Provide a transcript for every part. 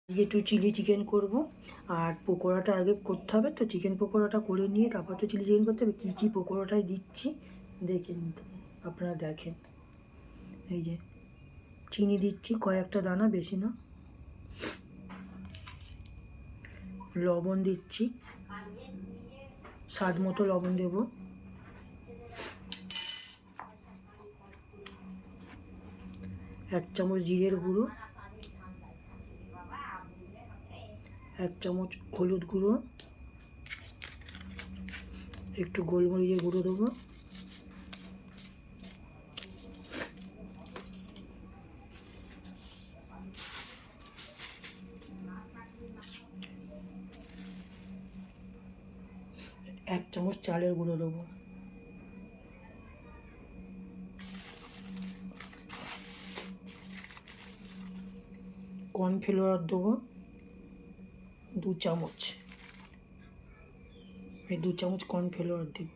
আজকে একটু chilli chicken করব আর পকোড়াটা আগে করতে হবে। তো চিকেন পকোড়াটা করে নিয়ে তারপর তো চিলি চিকেন করতে হবে। কী কী পকোড়াটাই দিচ্ছি দেখে নিতে, আপনারা দেখেন। এই যে চিনি দিচ্ছি কয়েকটা দানা, বেশি না। লবণ দিচ্ছি, স্বাদ মতো লবণ দেব। এক চামচ জিরের গুঁড়ো, এক চামচ হলুদ গুঁড়ো, একটু গোলমরিচের গুঁড়ো দেবো, এক চামচ চালের গুঁড়ো দেবো, কর্নফ্লাওয়ার দেবো 2 চামচ। এই 2 চামচ কর্নফ্লাওয়ার দেব।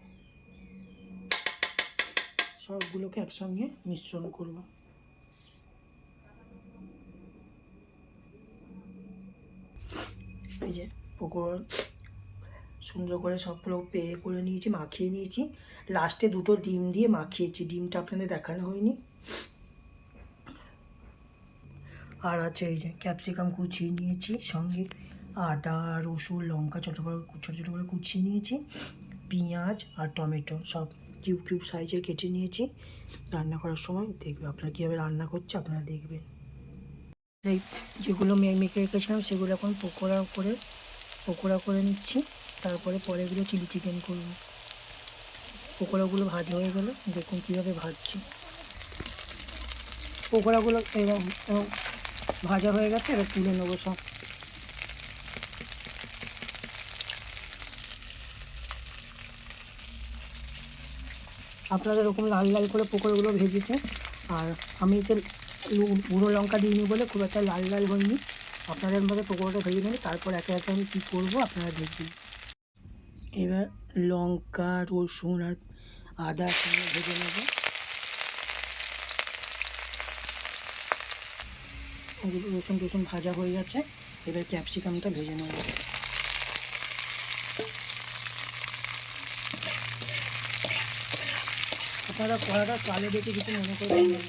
সবগুলোকে একসঙ্গে মিশ্রণ করব। এই যে পকোড়া সুন্দর করে সবগুলো করে নিয়েছি, মাখিয়ে নিয়েছি। লাস্টে 2টো ডিম দিয়ে মাখিয়েছি, ডিমটা আপনাদের দেখানো হয়নি। আর আছে এই যে ক্যাপসিকাম কুচিয়ে নিয়েছি, সঙ্গে আদা রসুন লঙ্কা ছোটো ছোটো করে কুচিয়ে নিয়েছি, পেঁয়াজ আর টমেটো সব কিউব কিউব সাইজের কেটে নিয়েছি। রান্না করার সময় দেখবে আপনারা কীভাবে রান্না করছে, আপনারা দেখবেন। এই যেগুলো মেখে রেখেছিলাম সেগুলো এখন পকোড়া করে নিচ্ছি। তারপরে পরেগুলো চিলি চিকেন করবো। পকোড়াগুলো ভাজা হয়ে গেলে দেখুন কীভাবে ভাজছি। পকোড়াগুলো এরকম ভাজা হয়ে গেছে, এবার তুলে নেবো সব। আপনারা এরকম লাল লাল করে পকোড়াগুলো ভেজেছে। আর আমি এতে গুঁড়ো লঙ্কা দিইনি বলে খুব একটা লাল লাল হয়নি। আপনারা এরমভাবে পকোড়াটা ভেজে নেবেন। তারপর একে একে আমি কী করবো আপনারা দেখবেন। এবার লঙ্কা রসুন আর আদা সঙ্গে ভেজে নেবো। রসুন টসুন ভাজা হয়ে যাচ্ছে, এবার ক্যাপসিকামটা ভেজে নেব। আপনারা কড়াটা কালো দেখে কিছু মনে করবেন না,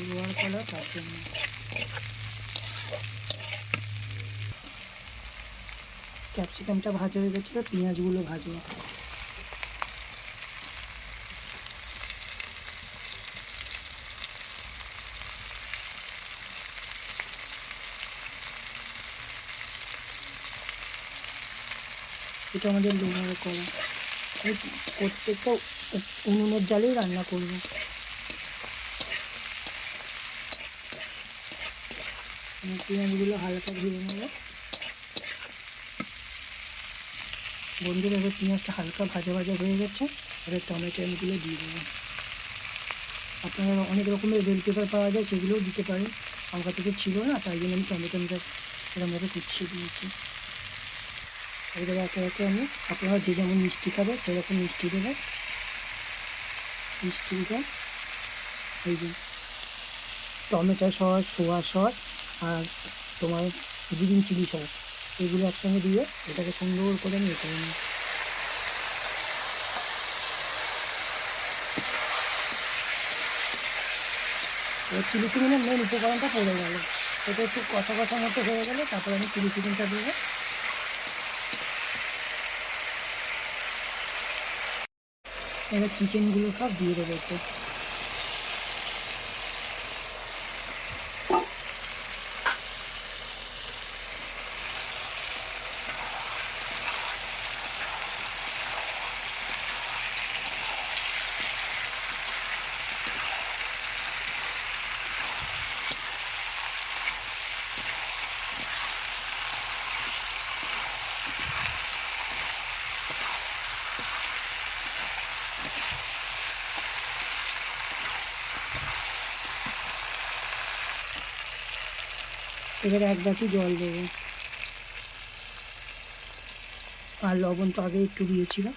লোহার কড়া, তার জন্য। ক্যাপসিকামটা ভাজা হয়ে গেছে, পেঁয়াজগুলো ভাজবো। এটা আমাদের লোহার কড়া, প্রত্যেকটা উনুনের জালেই রান্না করবো। পেঁয়াজগুলো হালকা ভেজে নেবো। বন্ধুরা এবার পেঁয়াজটা হালকা ভাজা ভাজা হয়ে গেছে, এবার টমেটোগুলো দিয়ে দেবো। আপনারা অনেক রকমের বেল পেপার পাওয়া যায়, সেগুলোও দিতে পারেন। আমার কাছে ছিল না, তাই জন্য আমি টমেটোটা এরকমভাবে কুচিয়ে দিয়েছি। এবার একে একে আমি, আপনারা যে যেমন মিষ্টি খাবে সেরকম মিষ্টি দেবেন। মিষ্টি দেবেন এই যে টমেটো সস, সোয়া সস আর তোমার গ্রিন চিলি সস, এগুলো একসঙ্গে দিয়ে এটাকে সুন্দর করে আমি করে নিই। এবার চিলি চিকেনের মেন উপকরণটা পড়ে গেল। এটা একটু কষা কষা মতো হয়ে গেলে তারপর আমি চিলি চিকেনটা দেবো। এবার চিকেনগুলো সব দিয়ে দেবো একটু। এবার এক বাটি জল দেবো। আর লবণ তো আগে একটু দিয়েছিলাম।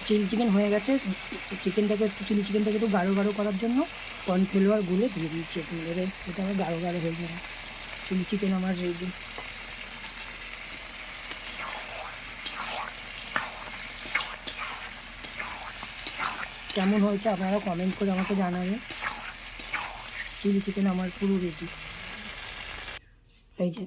চিলি চিকেন হয়ে গেছে। চিকেনটাকে একটু চিলি চিকেনটাকে একটু গাঢ় গাঢ় করার জন্য কর্নফ্লাওয়ার গুলে দিয়ে দিচ্ছি একটু, এবারে এটা আমার গাঢ় গাঢ় হয়ে যাবে। চিলি চিকেন আমার রেডি। কেমন হয়েছে আপনারা কমেন্ট করে আমাকে জানাবেন। চিলি চিকেন আমার পুরো রেডি। এই যে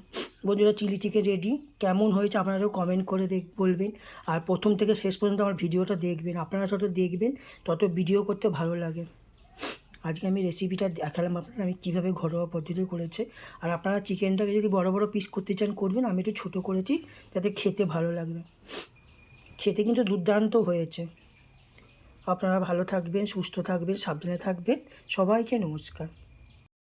বন্ধুরা, চিলি চিকেন রেডি। কেমন হয়েছে আপনারাও কমেন্ট করে বলবেন। আর প্রথম থেকে শেষ পর্যন্ত আমার ভিডিওটা দেখবেন। আপনারা যত দেখবেন তত ভিডিও করতে ভালো লাগে। আজকে আমি রেসিপিটা দেখালাম আপনারা আমি কীভাবে ঘরোয়া পদ্ধতিতে করেছে। আর আপনারা চিকেনটাকে যদি বড় বড় পিস করতে চান করবেন, আমি একটু ছোটো করেছি যাতে খেতে ভালো লাগবে। খেতে কিন্তু দুর্দান্ত হয়েছে। আপনারা ভালো থাকবেন, সুস্থ থাকবেন, সাবধানে থাকবেন। সবাইকে নমস্কার।